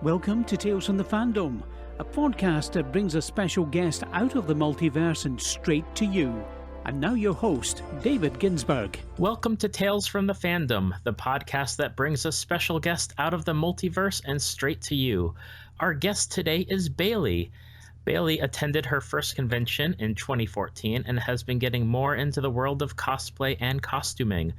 Welcome to Tales from the Fandom, a podcast that brings a special guest out of the multiverse and straight to you. And now your host, David Ginsburg. Welcome to Tales from the Fandom, the podcast that brings a special guest out of the multiverse and straight to you. Our guest today is Bailey. Bailey attended her first convention in 2014 and has been getting more into the world of cosplay and costuming.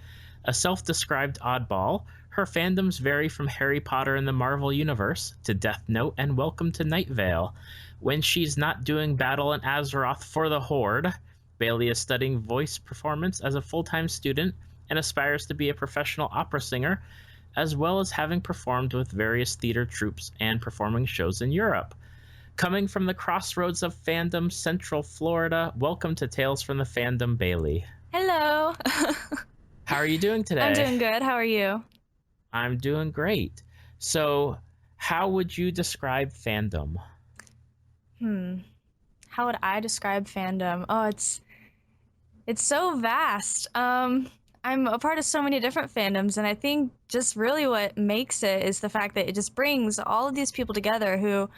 A self-described oddball, her fandoms vary from Harry Potter and the Marvel Universe to Death Note and Welcome to Nightvale. When she's not doing battle in Azeroth for the Horde, Bailey is studying voice performance as a full-time student and aspires to be a professional opera singer, as well as having performed with various theater troupes and performing shows in Europe. Coming from the crossroads of fandom, Central Florida, welcome to Tales from the Fandom, Bailey. Hello. How are you doing today? I'm doing good. How are you? I'm doing great. So, how would you describe fandom? How would I describe fandom? Oh, it's so vast. I'm a part of so many different fandoms, and I think just really what makes it is the fact that it just brings all of these people together who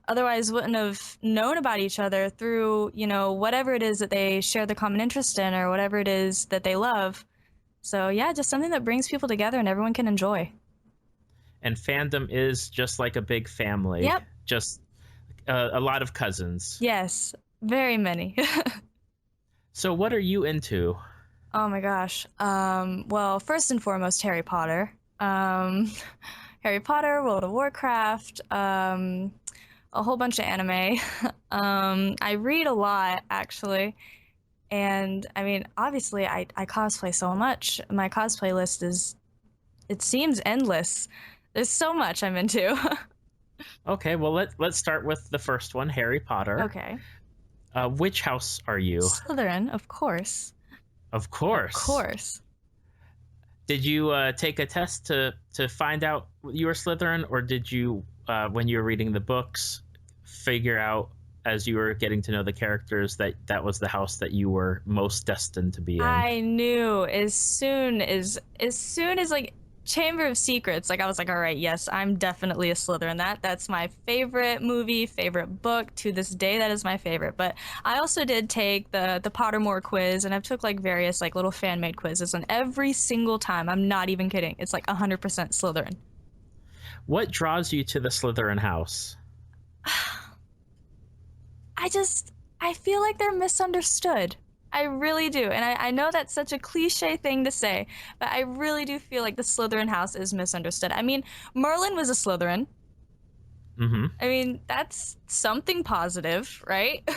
otherwise wouldn't have known about each other through, whatever it is that they share the common interest in or whatever it is that they love. So yeah, just something that brings people together and everyone can enjoy. And fandom is just like a big family. Yep. Just a lot of cousins. Yes, very many. So what are you into? Oh my gosh. Well, first and foremost, Harry Potter. Harry Potter, World of Warcraft, a whole bunch of anime. I read a lot, actually. And I mean, obviously, I cosplay so much. My cosplay list it seems endless. There's so much I'm into. Okay, well, let's start with the first one, Harry Potter. Okay. Which house are you? Slytherin, of course. Of course. Of course. Did you take a test to find out you were Slytherin, or did you, when you were reading the books, figure out as you were getting to know the characters that was the house that you were most destined to be in? I knew as soon as like Chamber of Secrets, like I was like, all right, yes, I'm definitely a Slytherin. That's my favorite movie, favorite book to this day. That is my favorite. But I also did take the Pottermore quiz, and I've took like various like little fan-made quizzes, and every single time, I'm not even kidding, it's like 100% Slytherin. What draws you to the Slytherin house? I feel like they're misunderstood. I really do. And I know that's such a cliche thing to say, but I really do feel like the Slytherin house is misunderstood. I mean, Merlin was a Slytherin. Mm-hmm. I mean, that's something positive, right?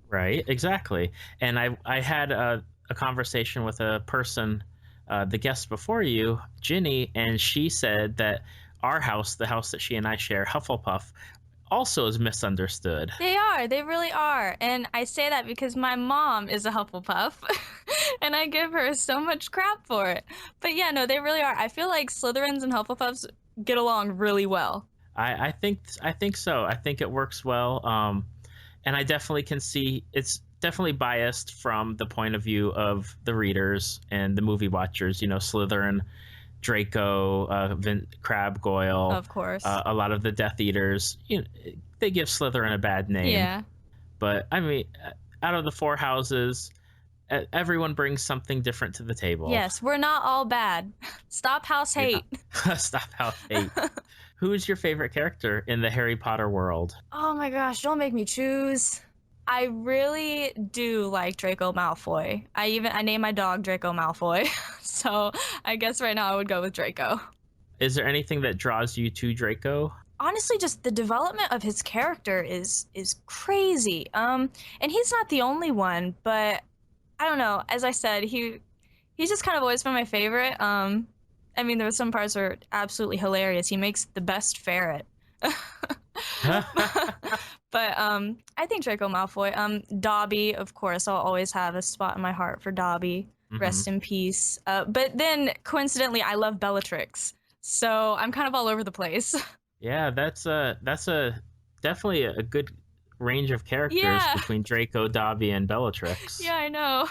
Right, exactly. And I had a conversation with a person, the guest before you, Ginny, and she said that our house, the house that she and I share, Hufflepuff, also is misunderstood. They really are. And I say that because my mom is a Hufflepuff and I give her so much crap for it. But yeah, no, they really are. I feel like Slytherins and Hufflepuffs get along really well. I think so. I think it works well. And I definitely can see it's definitely biased from the point of view of the readers and the movie watchers, Slytherin, Draco, Crabbe, Goyle, of course, a lot of the Death Eaters, they give Slytherin a bad name. Yeah. But I mean, out of the four houses, everyone brings something different to the table. Yes, we're not all bad. Stop house hate. Stop house hate. Who is your favorite character in the Harry Potter world? Oh my gosh, don't make me choose. I really do like Draco Malfoy. I named my dog Draco Malfoy. So I guess right now I would go with Draco. Is there anything that draws you to Draco? Honestly, just the development of his character is crazy. And he's not the only one, but I don't know. As I said, he's just kind of always been my favorite. I mean, there were some parts that are absolutely hilarious. He makes the best ferret. But I think Draco Malfoy. Dobby, of course, I'll always have a spot in my heart for Dobby. Mm-hmm. Rest in peace. But then, coincidentally, I love Bellatrix. So I'm kind of all over the place. Yeah, that's definitely a good range of characters between Draco, Dobby, and Bellatrix. Yeah, I know.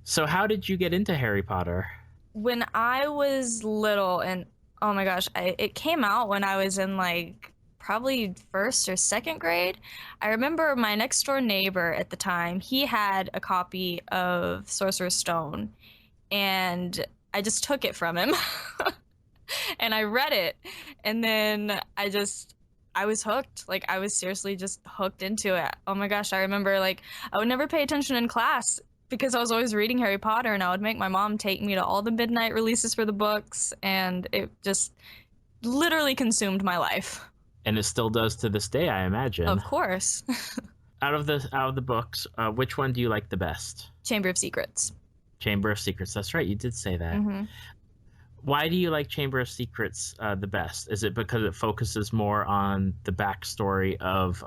So how did you get into Harry Potter? When I was little, and oh my gosh, it came out when I was in like probably first or second grade. I remember my next door neighbor at the time, he had a copy of Sorcerer's Stone, and I just took it from him and I read it. And then I was hooked. Like, I was seriously just hooked into it. Oh my gosh, I remember, like, I would never pay attention in class because I was always reading Harry Potter, and I would make my mom take me to all the midnight releases for the books, and it just literally consumed my life. And it still does to this day, I imagine. Of course. Out of the books, which one do you like the best? Chamber of Secrets. Chamber of Secrets. That's right. You did say that. Mm-hmm. Why do you like Chamber of Secrets the best? Is it because it focuses more on the backstory of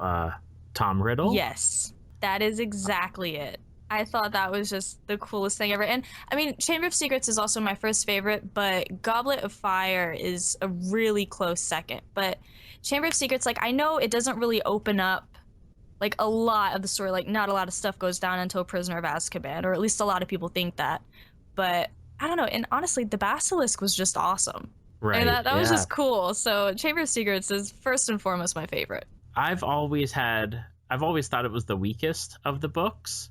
Tom Riddle? Yes, that is exactly it. I thought that was just the coolest thing ever. And I mean, Chamber of Secrets is also my first favorite, but Goblet of Fire is a really close second. But Chamber of Secrets, like, I know it doesn't really open up like a lot of the story. Like, not a lot of stuff goes down until Prisoner of Azkaban, or at least a lot of people think that. But I don't know. And honestly, the Basilisk was just awesome. Right. And that was just cool. So Chamber of Secrets is first and foremost my favorite. I've always thought it was the weakest of the books.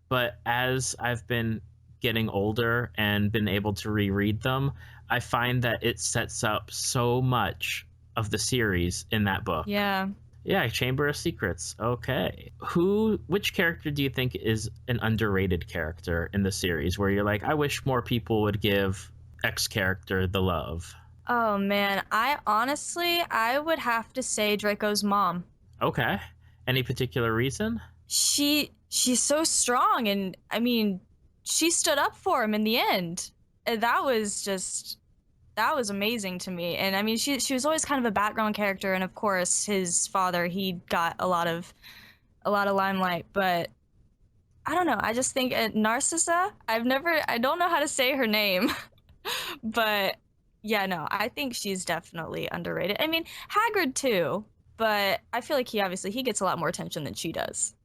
But as I've been getting older and been able to reread them, I find that it sets up so much of the series in that book. Yeah. Yeah, Chamber of Secrets. Okay. Which character do you think is an underrated character in the series where you're like, I wish more people would give X character the love? Oh man, I would have to say Draco's mom. Okay. Any particular reason? She's so strong, and I mean, she stood up for him in the end. And that was amazing to me. And I mean, she was always kind of a background character, and of course his father, he got a lot of limelight, but I don't know, I just think Narcissa, I don't know how to say her name. But yeah, no, I think she's definitely underrated. I mean, Hagrid too, but I feel like he gets a lot more attention than she does.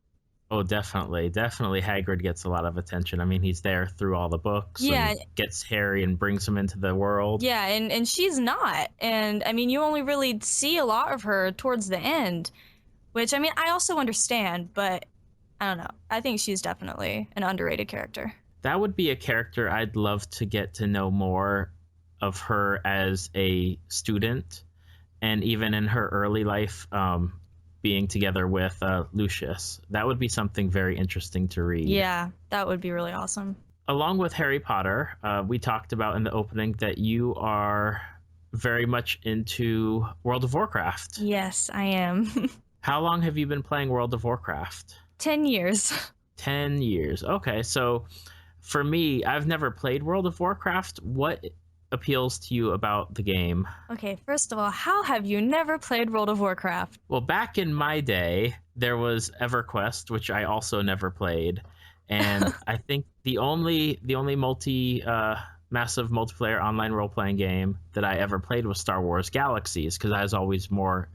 Oh, definitely. Definitely Hagrid gets a lot of attention. I mean, he's there through all the books. Yeah. And gets Harry and brings him into the world. Yeah, and she's not. And I mean, you only really see a lot of her towards the end, which, I mean, I also understand, but I don't know. I think she's definitely an underrated character. That would be a character I'd love to get to know more of her as a student, and even in her early life, being together with Lucius. That would be something very interesting to read. Yeah, that would be really awesome. Along with Harry Potter, we talked about in the opening that you are very much into World of Warcraft. Yes, I am. How long have you been playing World of Warcraft? 10 years. 10 years. Okay, so for me, I've never played World of Warcraft. What appeals to you about the game? Okay, first of all, how have you never played World of Warcraft? Well, back in my day, there was EverQuest, which I also never played, and I think the only massive multiplayer online role-playing game that I ever played was Star Wars Galaxies, because I was always more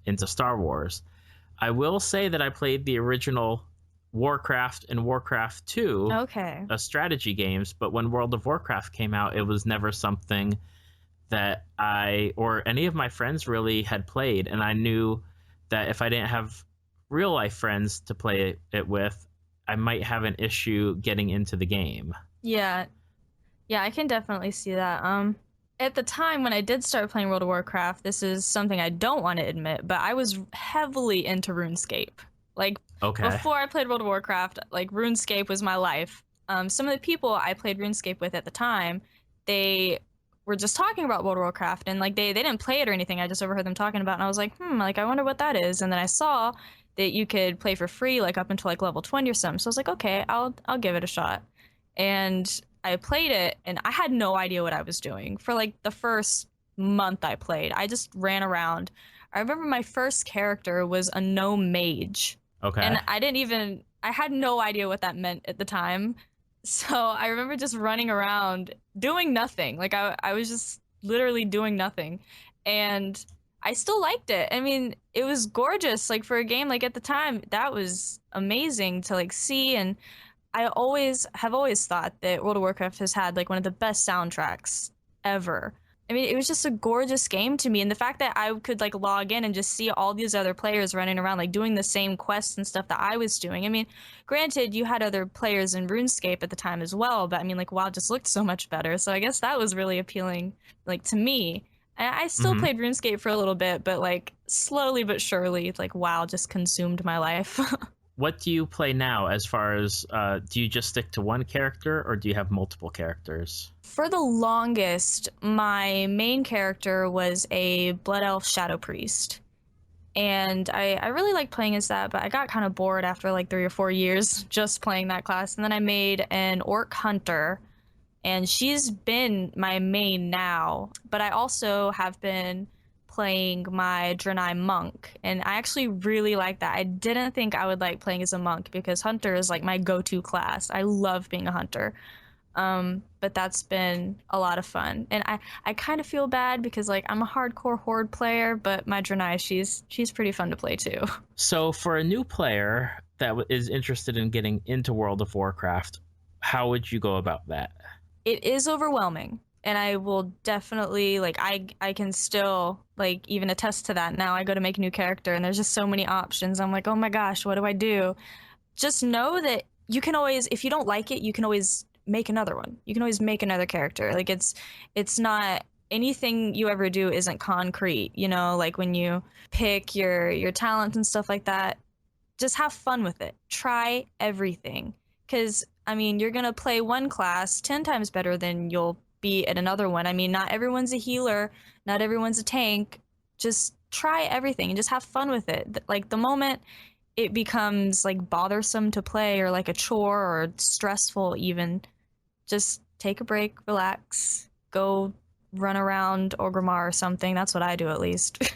into Star Wars. I will say that I played the original Warcraft and Warcraft 2 strategy games, but when World of Warcraft came out, it was never something that I or any of my friends really had played, and I knew that if I didn't have real life friends to play it with, I might have an issue getting into the game. Yeah, I can definitely see that. At the time when I did start playing World of Warcraft, this is something I don't want to admit, but I was heavily into RuneScape. Like, before I played World of Warcraft, like, RuneScape was my life. Some of the people I played RuneScape with at the time, they were just talking about World of Warcraft, and like they didn't play it or anything. I just overheard them talking about it, and I was like, like, I wonder what that is. And then I saw that you could play for free, like up until like level 20 or something. So I was like, okay, I'll give it a shot. And I played it, and I had no idea what I was doing. For like the first month I played, I just ran around. I remember my first character was a gnome mage. Okay. And I had no idea what that meant at the time. So I remember just running around doing nothing. Like I was just literally doing nothing. And I still liked it. I mean, it was gorgeous. Like, for a game, like, at the time, that was amazing to like see. And I have always thought that World of Warcraft has had like one of the best soundtracks ever. I mean, it was just a gorgeous game to me. And the fact that I could like log in and just see all these other players running around, like doing the same quests and stuff that I was doing. I mean, granted, you had other players in RuneScape at the time as well, but I mean, like WoW just looked so much better. So I guess that was really appealing, like to me. And I still Mm-hmm. played RuneScape for a little bit, but like slowly but surely, like WoW just consumed my life. What do you play now as far as, do you just stick to one character or do you have multiple characters? For the longest, my main character was a Blood Elf Shadow Priest. And I really liked playing as that, but I got kind of bored after like 3 or 4 years just playing that class. And then I made an Orc Hunter, and she's been my main now. But I also have been playing my Draenei Monk, and I actually really like that. I didn't think I would like playing as a monk because Hunter is like my go-to class. I love being a hunter. But that's been a lot of fun. And I kind of feel bad because like I'm a hardcore horde player, but my Draenei, she's pretty fun to play too. So for a new player that is interested in getting into World of Warcraft, how would you go about that? It is overwhelming, and I will definitely like I can still like even attest to that. Now I go to make a new character and there's just so many options. I'm like, "Oh my gosh, what do I do?" Just know that you can always, if you don't like it, you can always make another one. You can always make another character. Like it's not anything you ever do isn't concrete, you know, like when you pick your talents and stuff like that, just have fun with it. Try everything. Cuz I mean, you're going to play one class 10 times better than you'll be at another one. I mean, not everyone's a healer, not everyone's a tank. Just try everything and just have fun with it. Like the moment it becomes like bothersome to play or like a chore or stressful even, just take a break, relax, go run around Orgrimmar or something. That's what I do at least.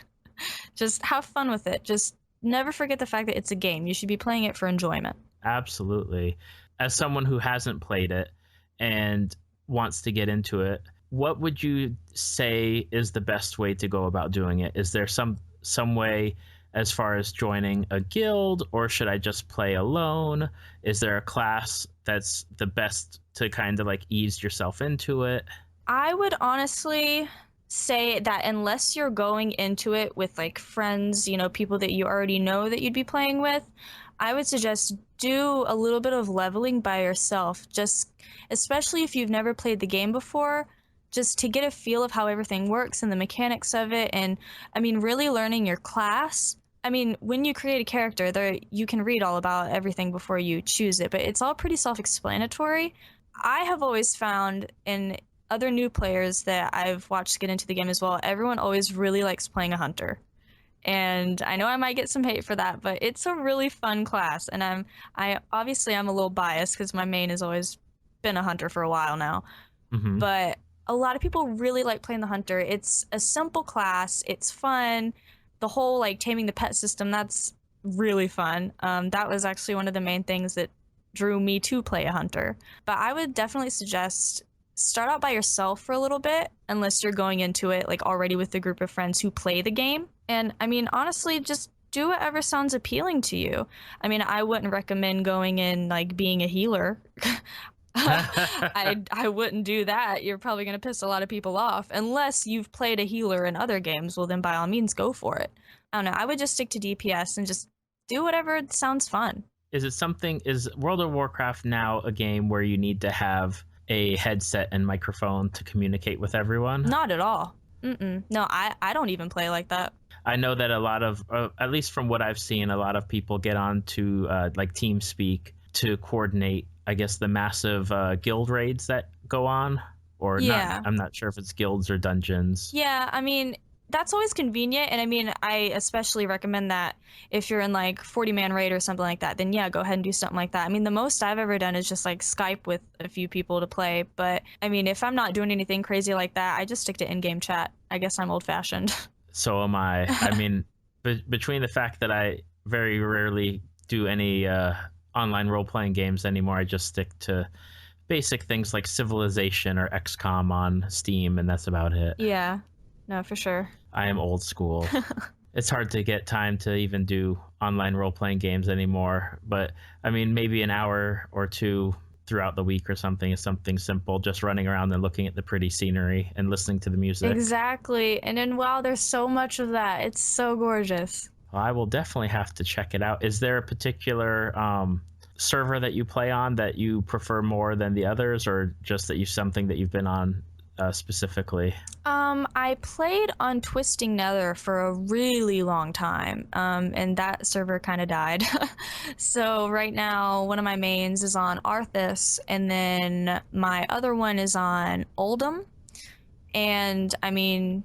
Just have fun with it. Just never forget the fact that it's a game. You should be playing it for enjoyment. Absolutely. As someone who hasn't played it and wants to get into it, what would you say is the best way to go about doing it? Is there some way as far as joining a guild, or should I just play alone? Is there a class that's the best to kind of like ease yourself into it? I would honestly say that unless you're going into it with like friends, you know, people that you already know that you'd be playing with, I would suggest do a little bit of leveling by yourself, just especially if you've never played the game before, just to get a feel of how everything works and the mechanics of it. And I mean, really learning your class. I mean, when you create a character, there you can read all about everything before you choose it, but it's all pretty self-explanatory. I have always found in other new players that I've watched get into the game as well, everyone always really likes playing a hunter. And I know I might get some hate for that, but it's a really fun class. And I obviously I'm a little biased because my main has always been a hunter for a while now. Mm-hmm. But a lot of people really like playing the hunter. It's a simple class. It's fun. The whole like taming the pet system, that's really fun. That was actually one of the main things that drew me to play a hunter. But I would definitely suggest start out by yourself for a little bit, unless you're going into it like already with a group of friends who play the game. And I mean, honestly, just do whatever sounds appealing to you. I mean, I wouldn't recommend going in like being a healer. I wouldn't do that. You're probably going to piss a lot of people off unless you've played a healer in other games. Well, then by all means, go for it. I don't know. I would just stick to DPS and just do whatever sounds fun. Is World of Warcraft now a game where you need to have a headset and microphone to communicate with everyone? Not at all. No, I don't even play like that. I know that a lot of, at least from what I've seen, a lot of people get on to like TeamSpeak to coordinate, I guess, the massive guild raids that go on. Or Yeah. not, I'm not sure if it's guilds or dungeons. Yeah, I mean, that's always convenient. And I mean, I especially recommend that if you're in like 40-man raid or something like that, then yeah, go ahead and do something like that. I mean, the most I've ever done is just like Skype with a few people to play. But I mean, if I'm not doing anything crazy like that, I just stick to in-game chat. I guess I'm old-fashioned. So am I. I mean, between the fact that I very rarely do any online role-playing games anymore, I just stick to basic things like Civilization or XCOM on Steam, and that's about it. Yeah, no, for sure. I am old school. It's hard to get time to even do online role-playing games anymore, but I mean, maybe an hour or two throughout the week or something is something simple, just running around and looking at the pretty scenery and listening to the music. Exactly. And then, wow, there's so much of that. It's so gorgeous. Well, I will definitely have to check it out. Is there a particular server that you play on that you prefer more than the others, or just that something that you've been on specifically? I played on Twisting Nether for a really long time, and that server kind of died. So right now, one of my mains is on Arthas, and then my other one is on Oldham. And I mean,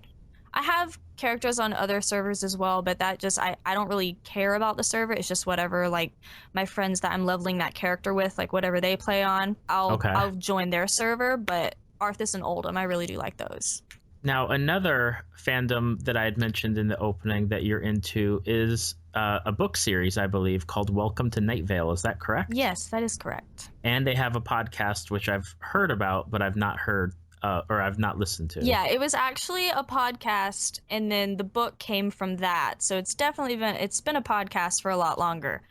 I have characters on other servers as well, but that just, I don't really care about the server. It's just whatever, like, my friends that I'm leveling that character with, like, whatever they play on, I'll join their server, but Arthas and Oldham, I really do like those. Now, another fandom that I had mentioned in the opening that you're into is a book series, I believe, called Welcome to Nightvale. Is that correct? Yes, that is correct. And they have a podcast, which I've heard about, but I've not heard or I've not listened to. Yeah, it was actually a podcast, and then the book came from that. So it's definitely been a podcast for a lot longer.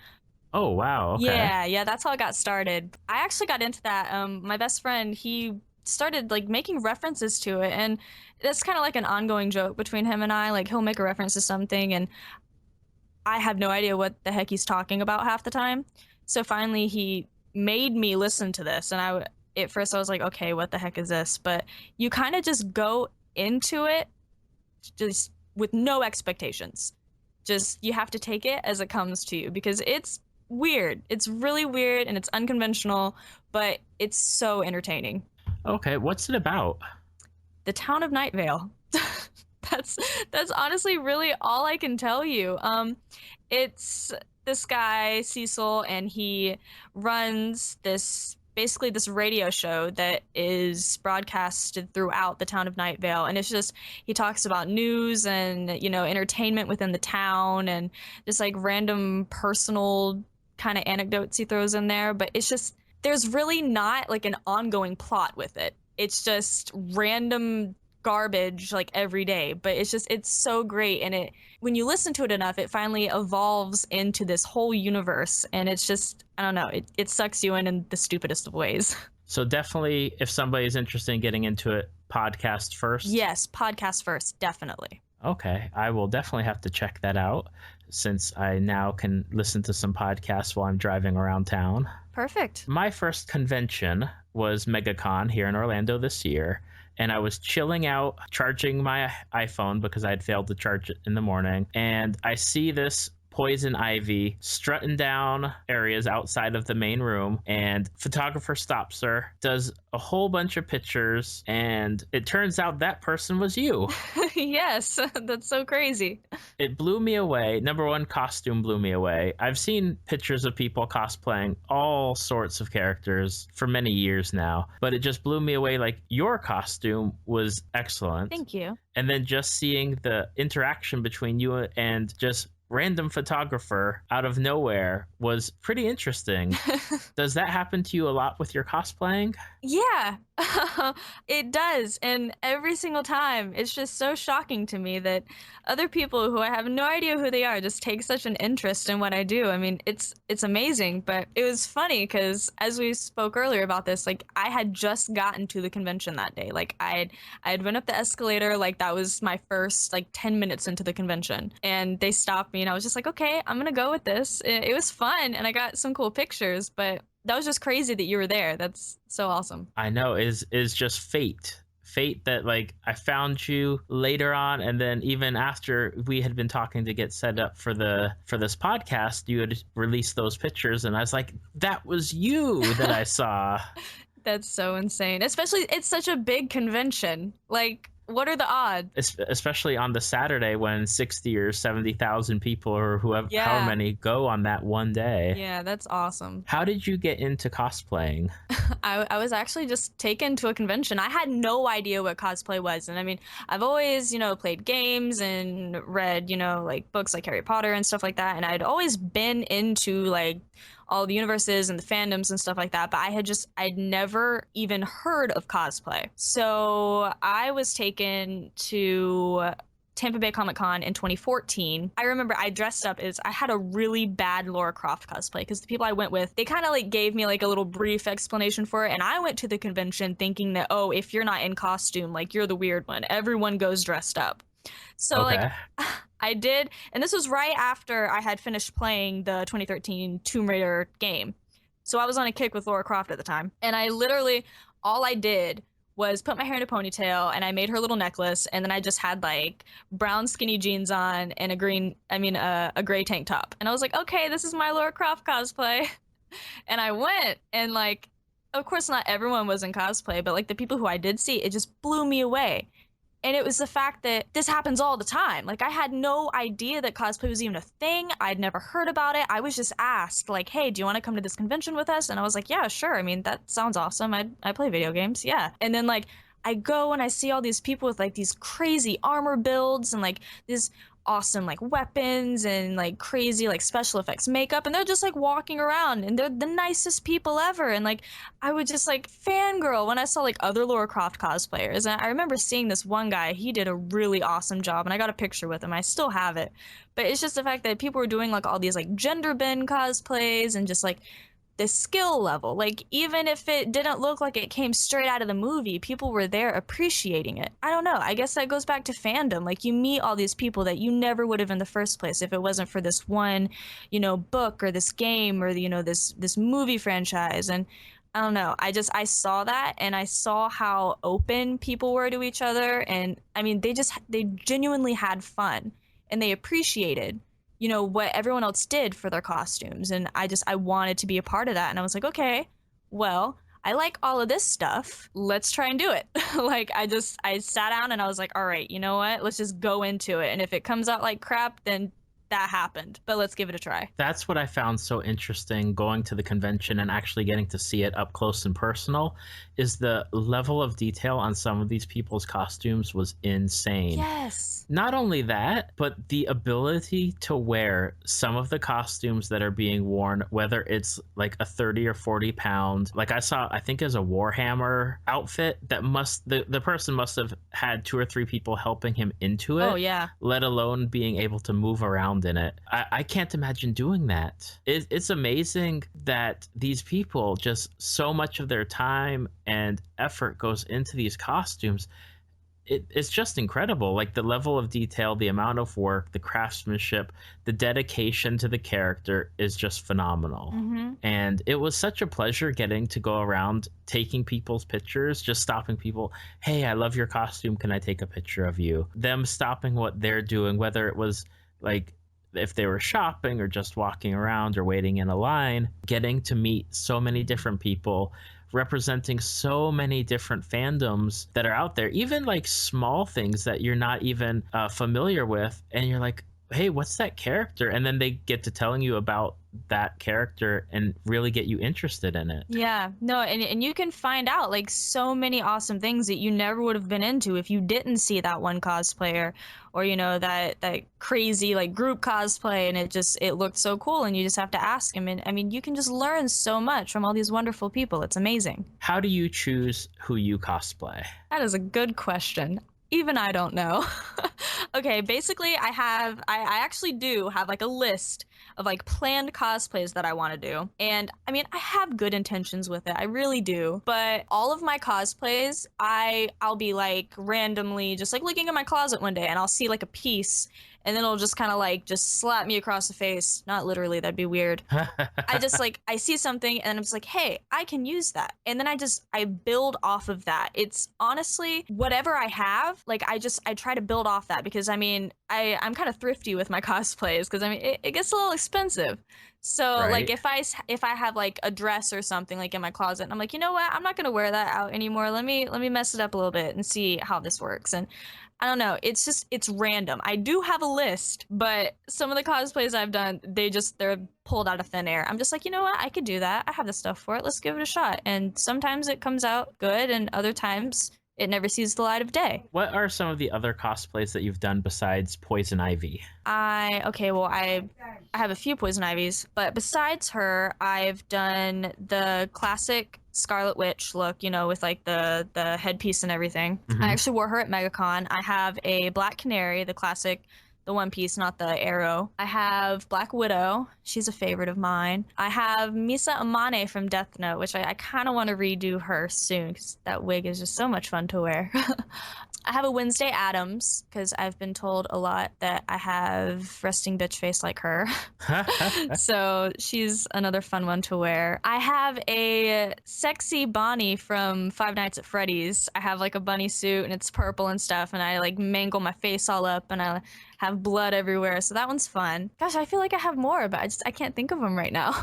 Oh, wow. Okay. Yeah, that's how it got started. I actually got into that. My best friend, he started like making references to it, and that's kind of like an ongoing joke between him and I. Like, he'll make a reference to something and I have no idea what the heck he's talking about half the time. So finally he made me listen to this, and at first I was like, okay, what the heck is this? But you kind of just go into it just with no expectations. Just, you have to take it as it comes to you, because it's weird. It's really weird and it's unconventional, but it's so entertaining. Okay, what's it about? The town of Nightvale. That's honestly really all I can tell you. It's this guy, Cecil, and he runs basically this radio show that is broadcasted throughout the town of Nightvale. And it's just, he talks about news and, entertainment within the town, and just like random personal kind of anecdotes he throws in there. But it's just, there's really not like an ongoing plot with it. It's just random garbage like every day, but it's so great. And when you listen to it enough, it finally evolves into this whole universe, and it's just, I don't know, it sucks you in the stupidest of ways. So definitely, if somebody's interested in getting into it, podcast first? Yes, podcast first, definitely. Okay, I will definitely have to check that out, since I now can listen to some podcasts while I'm driving around town. Perfect. My first convention was MegaCon here in Orlando this year, and I was chilling out, charging my iPhone because I had failed to charge it in the morning, and I see this poison ivy strutting down areas outside of the main room, and photographer stops her, does a whole bunch of pictures, and it turns out that person was you. Yes, that's so crazy. It blew me away. Number one, costume blew me away. I've seen pictures of people cosplaying all sorts of characters for many years now, but it just blew me away. Like, your costume was excellent. Thank you. And then just seeing the interaction between you and just random photographer out of nowhere was pretty interesting. Does that happen to you a lot with your cosplaying? Yeah, it does. And every single time, it's just so shocking to me that other people who I have no idea who they are just take such an interest in what I do. I mean, it's amazing. But it was funny because, as we spoke earlier about this, like, I had just gotten to the convention that day. Like, I had went up the escalator, like that was my first like 10 minutes into the convention, and they stopped me, and I was just like, okay, I'm gonna go with this. It was fun, and I got some cool pictures, but that was just crazy that you were there. That's so awesome. I know, is just fate that, like, I found you later on, and then even after we had been talking to get set up for this podcast, you had released those pictures, and I was like, that was you that I saw. That's so insane. Especially, it's such a big convention. Like, what are the odds? Especially on the Saturday when 60 or 70,000 people or whoever, however many go on that one day. Yeah, that's awesome. How did you get into cosplaying? I was actually just taken to a convention. I had no idea what cosplay was. And I mean, I've always, Played games and read, like books like Harry Potter and stuff like that. And I'd always been into like all the universes and the fandoms and stuff like that, but I'd never even heard of cosplay. So I was taken to Tampa Bay Comic Con in 2014. I remember I dressed up as, I had a really bad Lara Croft cosplay because the people I went with, they kind of like gave me like a little brief explanation for it. And I went to the convention thinking that, oh, if you're not in costume, like you're the weird one. Everyone goes dressed up. So like I did, and this was right after I had finished playing the 2013 Tomb Raider game. So I was on a kick with Lara Croft at the time. And I literally, all I did was put my hair in a ponytail and I made her little necklace, and then I just had like brown skinny jeans on and a gray tank top. And I was like, okay, this is my Lara Croft cosplay. And I went, and like, of course not everyone was in cosplay, but like the people who I did see, it just blew me away. And it was the fact that this happens all the time. Like, I had no idea that cosplay was even a thing. I'd never heard about it. I was just asked, like, hey, do you want to come to this convention with us? And I was like, yeah, sure. I mean, that sounds awesome. I play video games. Yeah. And then, like, I go and I see all these people with, like, these crazy armor builds and, like, these awesome, like, weapons and, like, crazy, like, special effects makeup. And they're just, like, walking around. And they're the nicest people ever. And, like, I would just, like, fangirl when I saw, like, other Lara Croft cosplayers. And I remember seeing this one guy. He did a really awesome job. And I got a picture with him. I still have it. But it's just the fact that people were doing, like, all these, like, gender bend cosplays and just, like, the skill level. Like, even if it didn't look like it came straight out of the movie, people were there appreciating it. I don't know. I guess that goes back to fandom. Like, you meet all these people that you never would have in the first place if it wasn't for this one, you know, book or this game or, you know, this movie franchise. And I don't know. I saw that, and I saw how open people were to each other. And I mean, they genuinely had fun, and they appreciated, you know, what everyone else did for their costumes. And I wanted to be a part of that. And I was like, okay, well, I like all of this stuff. Let's try and do it. Like, I sat down and I was like, all right, you know what? Let's just go into it. And if it comes out like crap, then that happened. But let's give it a try. That's what I found so interesting going to the convention and actually getting to see it up close and personal, is the level of detail on some of these people's costumes was insane. Yes. Not only that, but the ability to wear some of the costumes that are being worn, whether it's like a 30 or 40 pound, like I think as a Warhammer outfit that the person must have had 2 or 3 people helping him into it. Oh, yeah. Let alone being able to move around in it. I can't imagine doing that. It's amazing that these people, just so much of their time and effort goes into these costumes. It's just incredible. Like, the level of detail, the amount of work, the craftsmanship, the dedication to the character is just phenomenal. Mm-hmm. And it was such a pleasure getting to go around taking people's pictures, just stopping people. Hey, I love your costume. Can I take a picture of you? Them stopping what they're doing, whether it was like if they were shopping or just walking around or waiting in a line, getting to meet so many different people representing so many different fandoms that are out there, even like small things that you're not even familiar with, and you're like, hey, what's that character? And then they get to telling you about that character and really get you interested in it. Yeah, no, and you can find out like so many awesome things that you never would have been into if you didn't see that one cosplayer, or you know, that crazy like group cosplay, and it looked so cool, and you just have to ask him. And I mean, you can just learn so much from all these wonderful people. It's amazing. How do you choose who you cosplay? That is a good question. Even I don't know. Okay, basically I actually do have like a list of like planned cosplays that I want to do. And I mean, I have good intentions with it. I really do. But all of my cosplays, I'll be like randomly just like looking in my closet one day, and I'll see like a piece, and then it'll just kind of like just slap me across the face. Not literally, that'd be weird. I see something and I'm just like, hey, I can use that. And then I build off of that. It's honestly whatever I have, like I try to build off that, because I mean, I'm kind of thrifty with my cosplays, because I mean, it gets a little expensive. So right. Like if I have like a dress or something like in my closet, and I'm like, you know what, I'm not gonna wear that out anymore. Let me mess it up a little bit and see how this works. And I don't know. It's random. I do have a list, but some of the cosplays I've done, they're pulled out of thin air. I'm just like, you know what? I could do that. I have the stuff for it. Let's give it a shot. And sometimes it comes out good, and other times it never sees the light of day. What are some of the other cosplays that you've done besides Poison Ivy? I have a few Poison Ivies, but besides her, I've done the classic Scarlet Witch look, you know, with like the headpiece and everything. Mhm. I actually wore her at MegaCon. I have a Black Canary, the classic, the one piece, not the arrow. I have Black Widow. She's a favorite of mine. I have Misa Amane from Death Note, which I kind of want to redo her soon because that wig is just so much fun to wear. I have a Wednesday Addams because I've been told a lot that I have resting bitch face like her. So she's another fun one to wear. I have a sexy Bonnie from Five Nights at Freddy's. I have like a bunny suit and it's purple and stuff, and I like mangle my face all up and I have blood everywhere. So that one's fun. Gosh, I feel like I have more, but I can't think of them right now.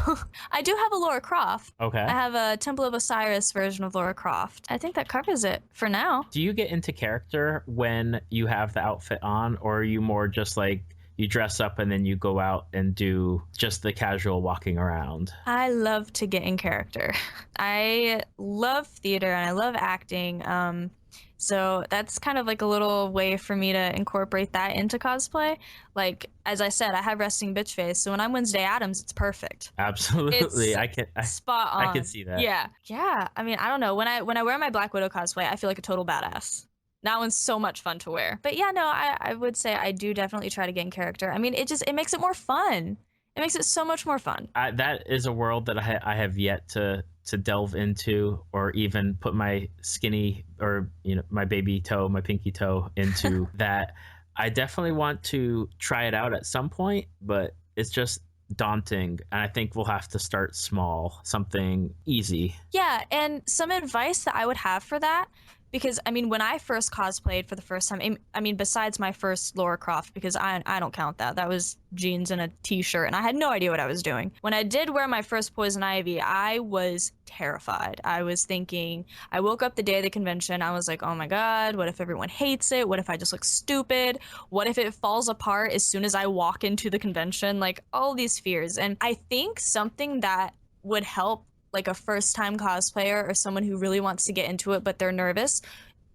I do have a Laura Croft. Okay. I have a Temple of Osiris version of Laura Croft. I think that covers it for now. Do you get into character when you have the outfit on, or are you more just like you dress up and then you go out and do just the casual walking around? I love to get in character. I love theater and I love acting. So that's kind of like a little way for me to incorporate that into cosplay. Like, as I said, I have resting bitch face. So when I'm Wednesday Addams, it's perfect. Absolutely. It's spot on. I can see that. Yeah. Yeah. I mean, I don't know. When I wear my Black Widow cosplay, I feel like a total badass. That one's so much fun to wear. But yeah, no, I would say I do definitely try to get in character. I mean, it makes it more fun. It makes it so much more fun. That is a world that I have yet to delve into, or even put my skinny, or my baby toe, my pinky toe into. That I definitely want to try it out at some point, but it's just daunting, and I think we'll have to start small, something easy. Yeah, and some advice that I would have for that, because I mean, when I first cosplayed for the first time, I mean, besides my first Laura Croft, because I don't count that was jeans and a t-shirt and I had no idea what I was doing. When I did wear my first Poison Ivy, I was terrified. I was thinking, I woke up the day of the convention, I was like, oh my god, what if everyone hates it? What if I just look stupid? What if it falls apart as soon as I walk into the convention? Like, all these fears. And I think something that would help like a first-time cosplayer or someone who really wants to get into it but they're nervous,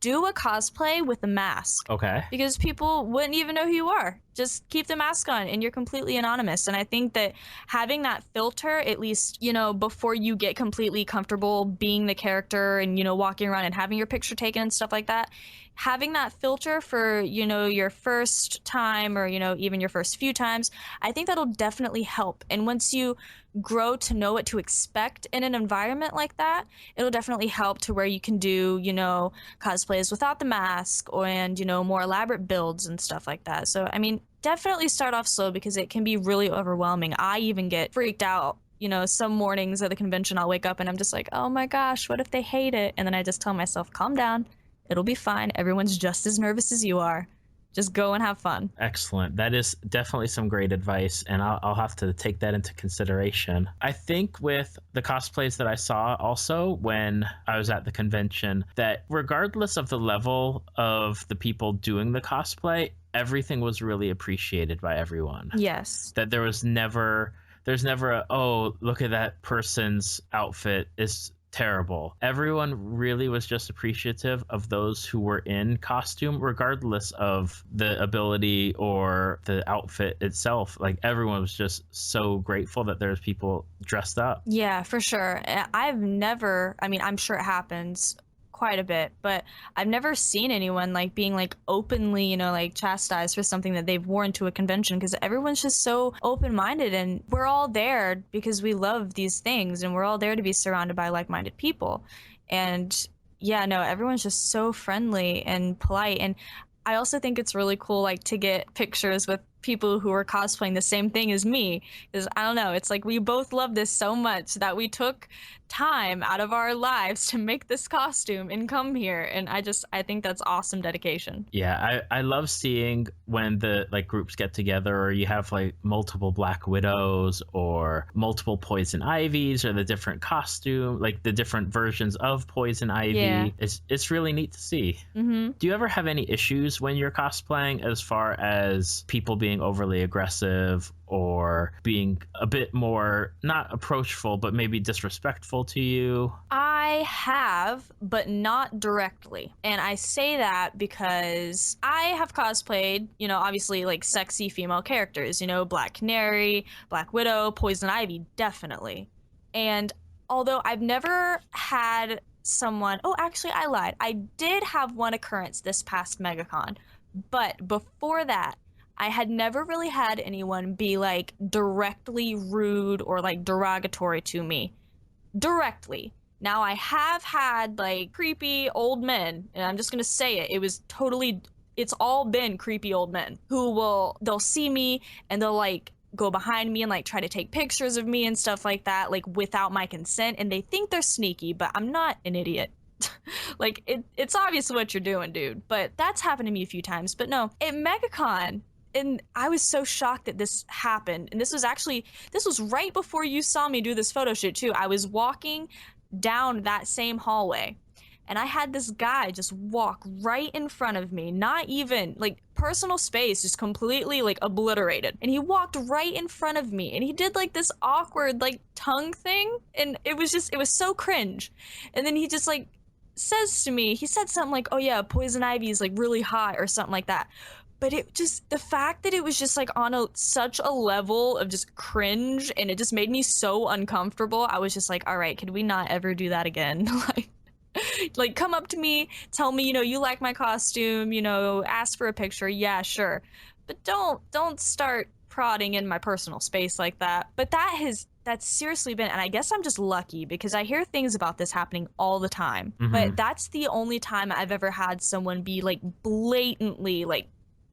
do a cosplay with a mask. Okay. Because people wouldn't even know who you are. Just keep the mask on and you're completely anonymous. And I think that having that filter, at least, before you get completely comfortable being the character and, walking around and having your picture taken and stuff like that, having that filter for, your first time or, even your first few times, I think that'll definitely help. And once you grow to know what to expect in an environment like that, it'll definitely help to where you can do, cosplays without the mask and, more elaborate builds and stuff like that. So, I mean, definitely start off slow because it can be really overwhelming. I even get freaked out. Some mornings at the convention, I'll wake up and I'm just like, oh my gosh, what if they hate it? And then I just tell myself, calm down. It'll be fine. Everyone's just as nervous as you are. Just go and have fun. Excellent. That is definitely some great advice, and I'll have to take that into consideration. I think with the cosplays that I saw also when I was at the convention, that regardless of the level of the people doing the cosplay, everything was really appreciated by everyone. Yes. That there's never a, oh, look at that person's outfit is terrible. Everyone really was just appreciative of those who were in costume, regardless of the ability or the outfit itself. Like, everyone was just so grateful that there's people dressed up. Yeah, for sure. I'm sure it happens quite a bit, but I've never seen anyone like being like openly, like chastised for something that they've worn to a convention, because everyone's just so open-minded and we're all there because we love these things and we're all there to be surrounded by like-minded people. And yeah, no, everyone's just so friendly and polite. And I also think it's really cool, like, to get pictures with people who are cosplaying the same thing as me, because I don't know, it's like we both love this so much that we took time out of our lives to make this costume and come here, and I think that's awesome dedication. Yeah, I love seeing when the like groups get together, or you have like multiple Black Widows or multiple Poison Ivies, or the different costume, like the different versions of Poison Ivy. Yeah. It's really neat to see. Mm-hmm. Do you ever have any issues when you're cosplaying as far as people being overly aggressive or being a bit more not approachable but maybe disrespectful to you? I have, but not directly. And I say that because I have cosplayed, obviously like sexy female characters, Black Canary, Black Widow, Poison Ivy, definitely. And although I've never had someone, oh, actually, I lied. I did have one occurrence this past MegaCon, but before that, I had never really had anyone be like directly rude or like derogatory to me directly. Now I have had like creepy old men, and I'm just gonna say it's all been creepy old men who they'll see me and they'll like go behind me and like try to take pictures of me and stuff like that, like without my consent, and they think they're sneaky, but I'm not an idiot. Like it's obvious what you're doing, dude. But that's happened to me a few times. But no, at MegaCon, and I was so shocked that this happened. And this was right before you saw me do this photo shoot too. I was walking down that same hallway, and I had this guy just walk right in front of me, not even like personal space, just completely like obliterated. And he walked right in front of me, and he did like this awkward like tongue thing, and it was so cringe. And then he just like says to me, he said something like, oh yeah, poison ivy is like really hot or something like that. But the fact that it was just like on such a level of just cringe, and it just made me so uncomfortable. I was just like, all right, could we not ever do that again? like come up to me, tell me, you like my costume, ask for a picture. Yeah, sure. But don't start prodding in my personal space like that. But that's seriously been, and I guess I'm just lucky because I hear things about this happening all the time. Mm-hmm. But that's the only time I've ever had someone be like blatantly like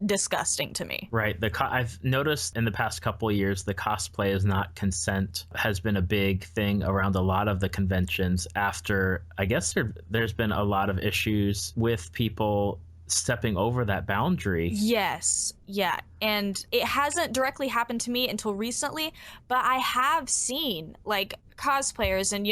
disgusting to me. Right. I've noticed in the past couple of years, the cosplay is not consent has been a big thing around a lot of the conventions after, I guess there's been a lot of issues with people stepping over that boundary. Yes. Yeah. And it hasn't directly happened to me until recently, but I have seen like cosplayers, and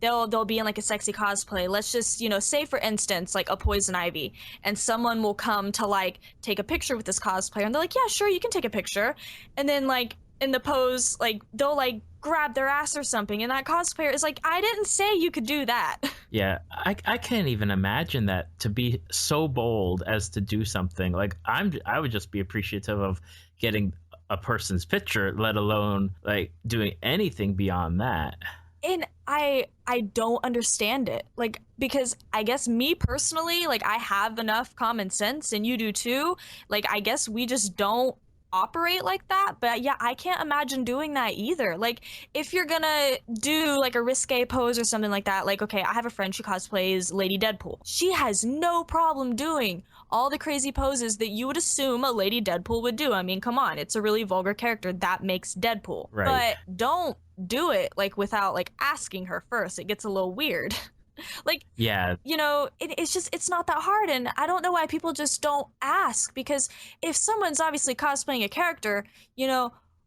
they'll be in like a sexy cosplay. Let's just say for instance like a poison ivy, and someone will come to like take a picture with this cosplayer, and they're like, yeah, sure, you can take a picture. And then like in the pose, like they'll like grab their ass or something, and that cosplayer is like, I didn't say you could do that. Yeah, I can't even imagine that, to be so bold as to do something like I would just be appreciative of getting a person's picture, let alone like doing anything beyond that. And I don't understand it, like, because I guess me personally, like, I have enough common sense, and you do too. Like, I guess we just don't operate like that. But yeah, I can't imagine doing that either. Like, if you're gonna do like a risque pose or something like that, like, okay, I have a friend, she cosplays Lady Deadpool. She has no problem doing all the crazy poses that you would assume a Lady Deadpool would do. I mean, come on, it's a really vulgar character that makes Deadpool. Right. But don't do it like without like asking her first. It gets a little weird. Like, yeah, it's not that hard. And I don't know why people just don't ask, because if someone's obviously cosplaying a character,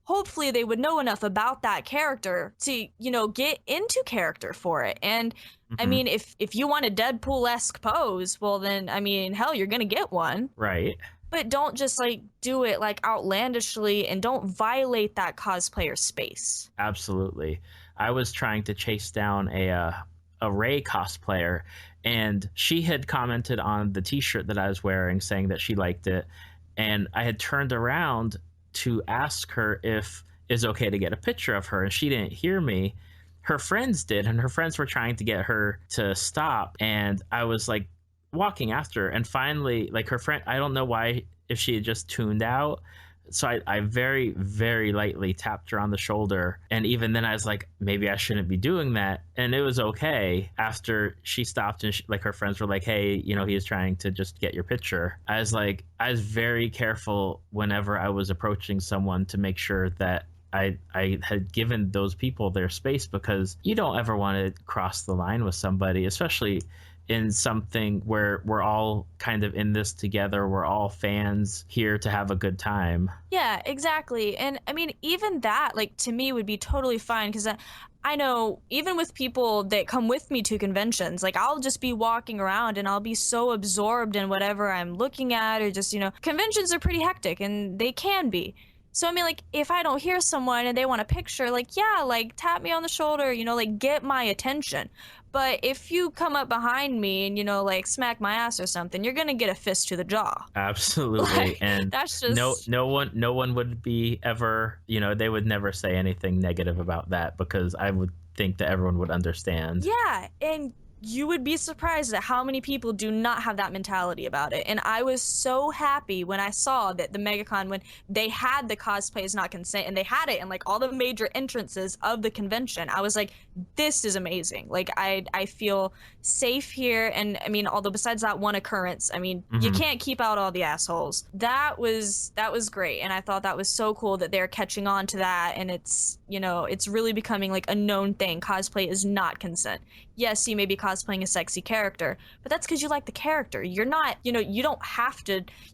hopefully they would know enough about that character to, get into character for it. And I mean, if you want a Deadpool-esque pose, well then, I mean, hell, you're gonna get one. Right. But don't just like do it like outlandishly, and don't violate that cosplayer space. Absolutely. I was trying to chase down a Rey cosplayer, and she had commented on the t-shirt that I was wearing saying that she liked it, and I had turned around to ask her if it's okay to get a picture of her, and she didn't hear me. Her friends did, and her friends were trying to get her to stop, and I was like walking after her, and finally, like, her friend, I don't know why, if she had just tuned out, so I very, very lightly tapped her on the shoulder. And even then I was like, maybe I shouldn't be doing that. And it was okay after she stopped, and like her friends were like, hey, he is trying to just get your picture. I was very careful whenever I was approaching someone to make sure that I had given those people their space, because you don't ever want to cross the line with somebody, especially in something where we're all kind of in this together. We're all fans here to have a good time. Yeah, exactly. And I mean, even that, like, to me would be totally fine, because I know even with people that come with me to conventions, like, I'll just be walking around and I'll be so absorbed in whatever I'm looking at, or just, conventions are pretty hectic, and they can be. So, I mean, like, if I don't hear someone and they want a picture, like, yeah, like, tap me on the shoulder, like, get my attention. But if you come up behind me and, like, smack my ass or something, you're going to get a fist to the jaw. Absolutely. Like, and that's just... no one would be ever, they would never say anything negative about that, because I would think that everyone would understand. Yeah, and you would be surprised at how many people do not have that mentality about it. And I was so happy when I saw that the MegaCon, when they had the cosplay is not consent, and they had it in like all the major entrances of the convention. I was like, this is amazing. Like I feel safe here. And I mean, although besides that one occurrence, I mean, you can't keep out all the assholes. That was great. And I thought that was so cool that they're catching on to that. And it's, you know, it's really becoming like a known thing. Cosplay is not consent. Yes, you may be cosplaying a sexy character, but that's because you like the character. You're not, you know, you don't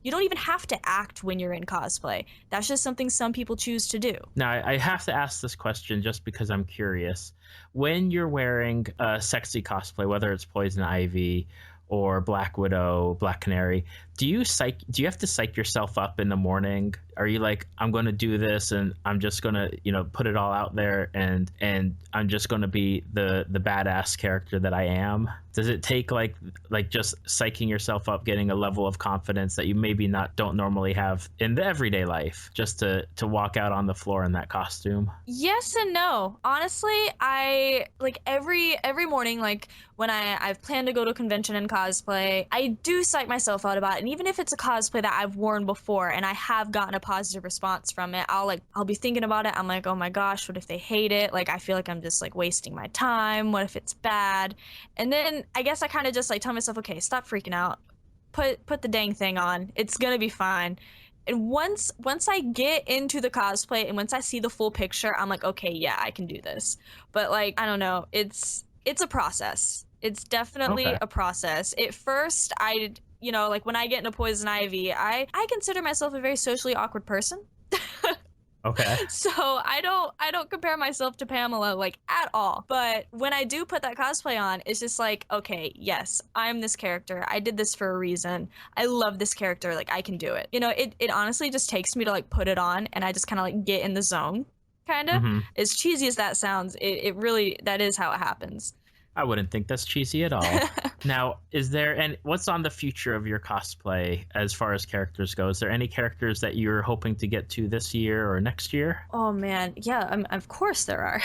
even have to act when you're in cosplay. That's just something some people choose to do. Now, I have to ask this question just because I'm curious. When you're wearing a sexy cosplay, whether it's Poison Ivy or Black Widow, Black Canary, do you have to psych yourself up in the morning? Are you like, I'm going to do this and I'm just going to, you know, put it all out there and I'm just going to be the badass character that I am? Does it take like just psyching yourself up, getting a level of confidence that you maybe don't normally have in the everyday life, just to walk out on the floor in that costume? Yes and no. Honestly, I like every morning, like when I've planned to go to a convention and cosplay, I do psych myself out about it. And even if it's a cosplay that I've worn before and I have gotten a positive response from it, I'll be thinking about it. I'm like, oh my gosh, what if they hate it? Like, I feel like I'm just like wasting my time. What if it's bad? And then I guess I kind of just like tell myself, okay, stop freaking out. Put the dang thing on. It's gonna be fine. And once I get into the cosplay and once I see the full picture, I'm like, okay, yeah, I can do this. But like, I don't know, it's a process. It's definitely a process. At first, you know, like when I get into Poison Ivy, I consider myself a very socially awkward person. Okay. So I don't compare myself to Pamela like at all. But when I do put that cosplay on, it's just like, okay, yes, I'm this character. I did this for a reason. I love this character. Like, I can do it. You know, it honestly just takes me to like put it on and I just kind of like get in the zone, kind of. As cheesy as that sounds, it really, that is how it happens. I wouldn't think that's cheesy at all. Now, what's on the future of your cosplay as far as characters go? Is there any characters that you're hoping to get to this year or next year? Oh man, yeah, of course there are.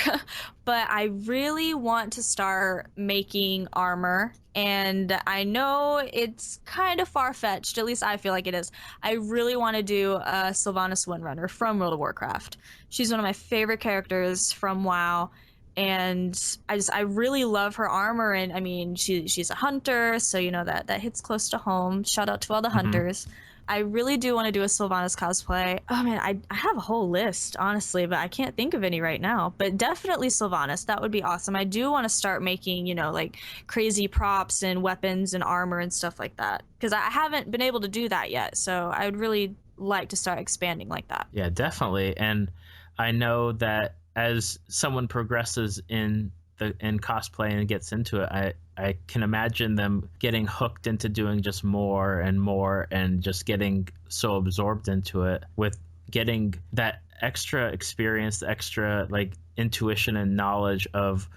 But I really want to start making armor. And I know it's kind of far-fetched, at least I feel like it is. I really want to do a Sylvanas Windrunner from World of Warcraft. She's one of my favorite characters from WoW. And I really love her armor, and I mean she's a hunter, so you know that hits close to home. Shout out to all the hunters. I really do want to do a Sylvanas cosplay. Oh man, I have a whole list honestly, but I can't think of any right now. But definitely Sylvanas, that would be awesome. I do want to start making, you know, like crazy props and weapons and armor and stuff like that, because I haven't been able to do that yet. So I would really like to start expanding like that. Yeah, definitely. And I know that as someone progresses in cosplay and gets into it, I can imagine them getting hooked into doing just more and more and just getting so absorbed into it, with getting that extra experience, the extra like intuition and knowledge of,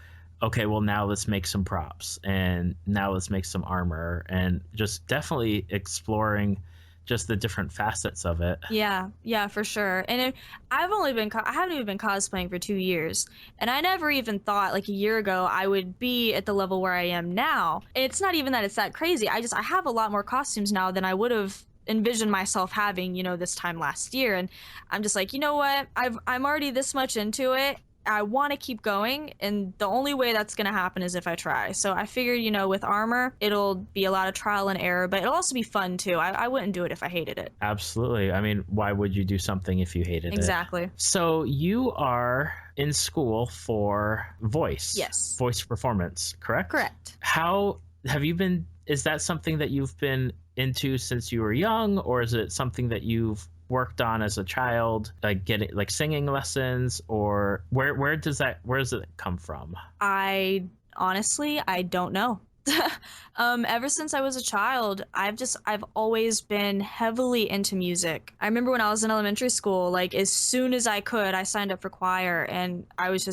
okay, well now let's make some props and now let's make some armor, and just definitely exploring just the different facets of it. Yeah, for sure. And I haven't even been cosplaying for 2 years, and I never even thought like a year ago I would be at the level where I am now. And it's not even that it's that crazy. I have a lot more costumes now than I would have envisioned myself having, you know, this time last year. And I'm just like, you know what? I'm already this much into it. I want to keep going, and the only way that's going to happen is if I try. So I figured, you know, with armor, it'll be a lot of trial and error, but it'll also be fun too. I wouldn't do it if I hated it. Absolutely. I mean, why would you do something if you hated it? Exactly. So you are in school for voice. Yes. Voice performance, correct? Correct. How have you been? Is that something that you've been into since you were young, or is it something that you've worked on as a child, like getting like singing lessons, or where does it come from? I don't know. Ever since I was a child, I've always been heavily into music. I remember when I was in elementary school, like as soon as I could, I signed up for choir, and I was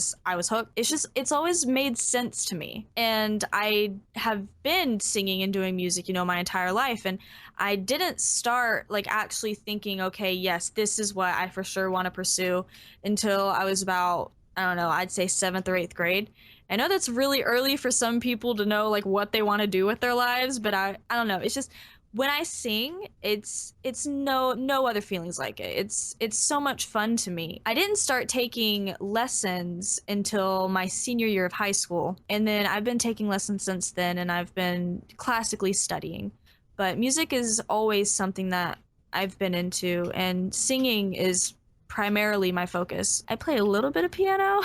hooked. It's always made sense to me. And I have been singing and doing music, you know, my entire life. And I didn't start like actually thinking, okay, yes, this is what I for sure want to pursue, until I was about I don't know, I'd say 7th or 8th grade. I know that's really early for some people to know like what they want to do with their lives, but I don't know. It's just when I sing, it's no other feelings like it. It's so much fun to me. I didn't start taking lessons until my senior year of high school, and then I've been taking lessons since then, and I've been classically studying. But music is always something that I've been into, and singing is primarily my focus. I play a little bit of piano,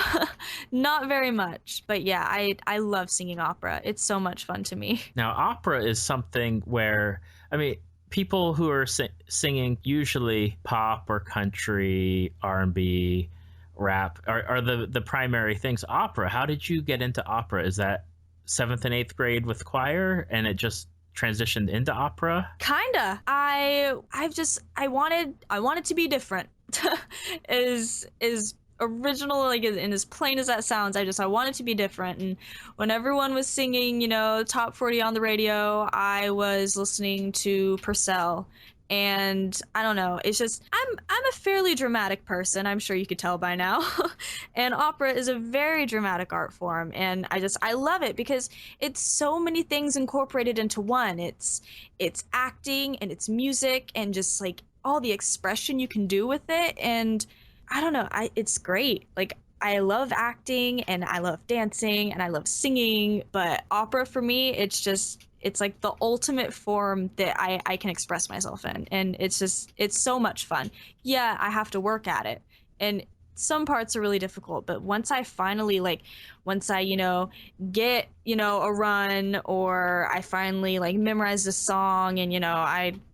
not very much, but yeah, I love singing opera. It's so much fun to me. Now, opera is something where, I mean, people who are singing usually pop or country, R&B, rap are the primary things. Opera, how did you get into opera? Is that 7th and 8th grade with choir and it just transitioned into opera? Kinda. I wanted to be different. is original, like, and as plain as that sounds, I wanted to be different. And when everyone was singing, top 40 on the radio, I was listening to Purcell. And I don't know, it's just I'm a fairly dramatic person, I'm sure you could tell by now. And opera is a very dramatic art form, and I love it because it's so many things incorporated into one. It's acting and it's music and just like all the expression you can do with it. And I don't know, it's great. Like, I love acting and I love dancing and I love singing, but opera for me, it's like the ultimate form that I can express myself in. And it's so much fun. Yeah, I have to work at it. And some parts are really difficult, but once I get, a run, or I finally like memorize the song and,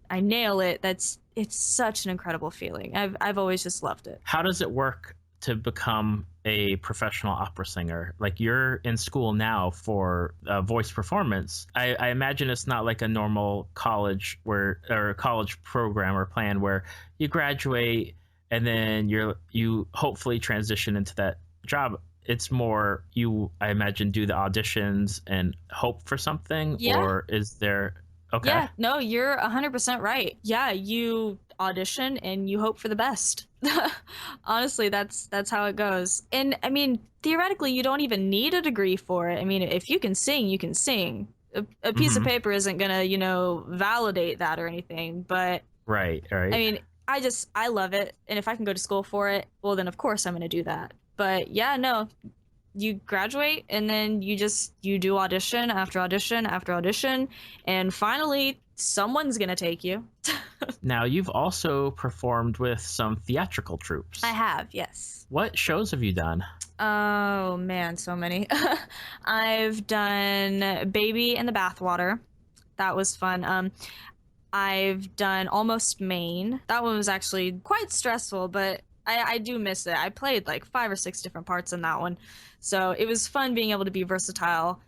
I nail it, it's such an incredible feeling. I've always just loved it. How does it work to become a professional opera singer? Like, you're in school now for voice performance. I imagine it's not like a normal college or a college program or plan where you graduate and then you hopefully transition into that job. It's more I imagine, do the auditions and hope for something. Yeah. Or is there... Okay. Yeah, no, you're 100% right. Yeah, you audition and you hope for the best. Honestly, that's how it goes. And I mean, theoretically, you don't even need a degree for it. I mean, if you can sing, you can sing. A piece of paper isn't gonna, validate that or anything. But right. I mean, I love it, and if I can go to school for it, well, then of course I'm gonna do that. But yeah, no. You graduate and then you do audition after audition after audition, and finally someone's gonna take you. Now, you've also performed with some theatrical troupes. I have, yes. What shows have you done? Oh man, so many. I've done Baby in the Bathwater. That was fun. I've done Almost Maine. That one was actually quite stressful, but I do miss it. I played like 5 or 6 different parts in that one. So it was fun being able to be versatile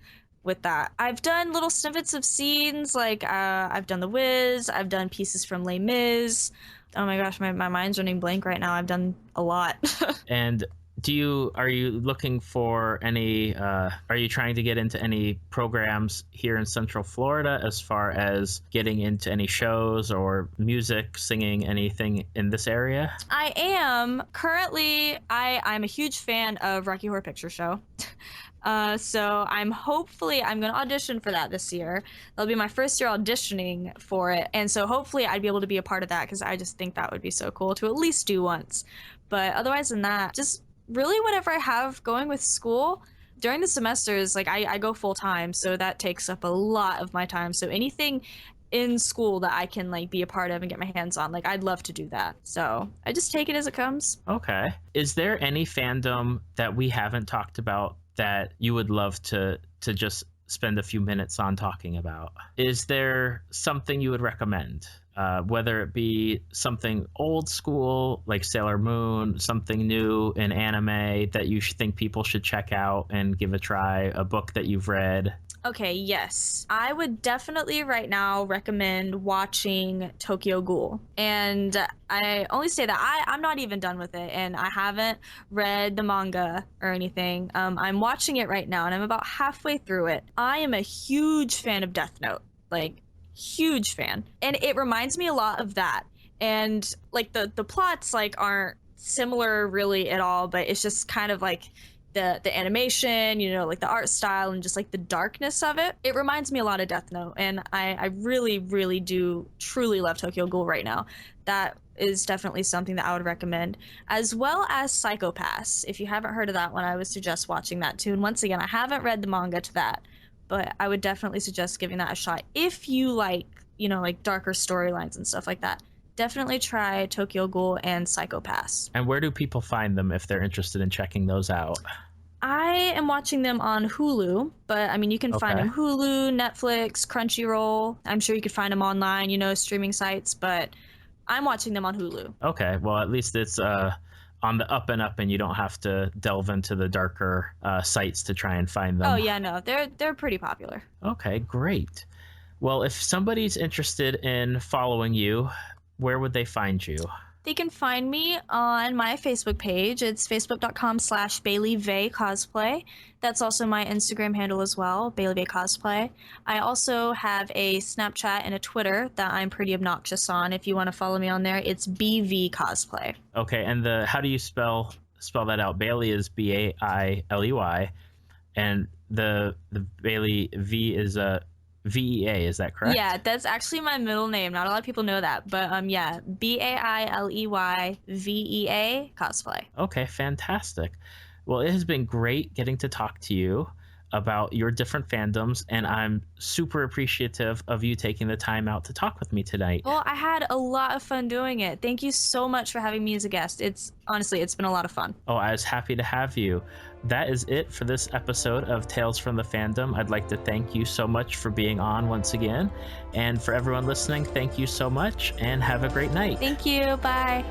with that. I've done little snippets of scenes, like I've done The Wiz, I've done pieces from Les Mis. Oh my gosh, my mind's running blank right now. I've done a lot. And are you looking for any, are you trying to get into any programs here in Central Florida as far as getting into any shows or music, singing, anything in this area? I am. Currently, I'm a huge fan of Rocky Horror Picture Show. So I'm going to audition for that this year. That'll be my first year auditioning for it. And so hopefully I'd be able to be a part of that, because I just think that would be so cool to at least do once. But otherwise than that, just really whatever I have going with school during the semesters, like I go full time, so that takes up a lot of my time. So anything in school that I can like be a part of and get my hands on, like I'd love to do that. So I just take it as it comes. Okay. Is there any fandom that we haven't talked about that you would love to just spend a few minutes on talking about? Is there something you would recommend? Whether it be something old school like Sailor Moon, something new in anime that you think people should check out and give a try, a book that you've read? Okay, yes. I would definitely right now recommend watching Tokyo Ghoul. And I only say that I'm not even done with it, and I haven't read the manga or anything. I'm watching it right now, and I'm about halfway through it. I am a huge fan of Death Note. Like, huge fan. And it reminds me a lot of that. And like the plots like aren't similar really at all, but it's just kind of like the animation, you know, like the art style and just like the darkness of it. It reminds me a lot of Death Note, and I really, really do truly love Tokyo Ghoul right now. That is definitely something that I would recommend, as well as Psycho Pass. If you haven't heard of that one, I would suggest watching that too. And once again, I haven't read the manga to that, but I would definitely suggest giving that a shot if you like, you know, like darker storylines and stuff like that. Definitely try Tokyo Ghoul and Psycho Pass. And where do people find them if they're interested in checking those out? I am watching them on Hulu, but I mean, you can find them Hulu, Netflix, Crunchyroll. I'm sure you could find them online, you know, streaming sites, but I'm watching them on Hulu. Okay, well, at least it's on the up and up, and you don't have to delve into the darker sites to try and find them. Oh yeah, no, they're pretty popular. Okay, great. Well, if somebody's interested in following you, where would they find you? They can find me on my Facebook page. It's facebook.com/BaileyVay Cosplay. That's also my Instagram handle as well, BaileyVay Cosplay. I also have a Snapchat and a Twitter that I'm pretty obnoxious on. If you want to follow me on there, it's BV Cosplay. Okay, and how do you spell that out? Bailey is Bailey, and the Bailey V is a VEA, is that correct? Yeah, that's actually my middle name. Not a lot of people know that, but yeah, BAILEYVEA Cosplay. Okay, fantastic. Well, it has been great getting to talk to you about your different fandoms, and I'm super appreciative of you taking the time out to talk with me tonight. Well, I had a lot of fun doing it. Thank you so much for having me as a guest. It's been a lot of fun. Oh, I was happy to have you. That is it for this episode of Tales from the Fandom. I'd like to thank you so much for being on once again. And for everyone listening, thank you so much and have a great night. Thank you. Bye.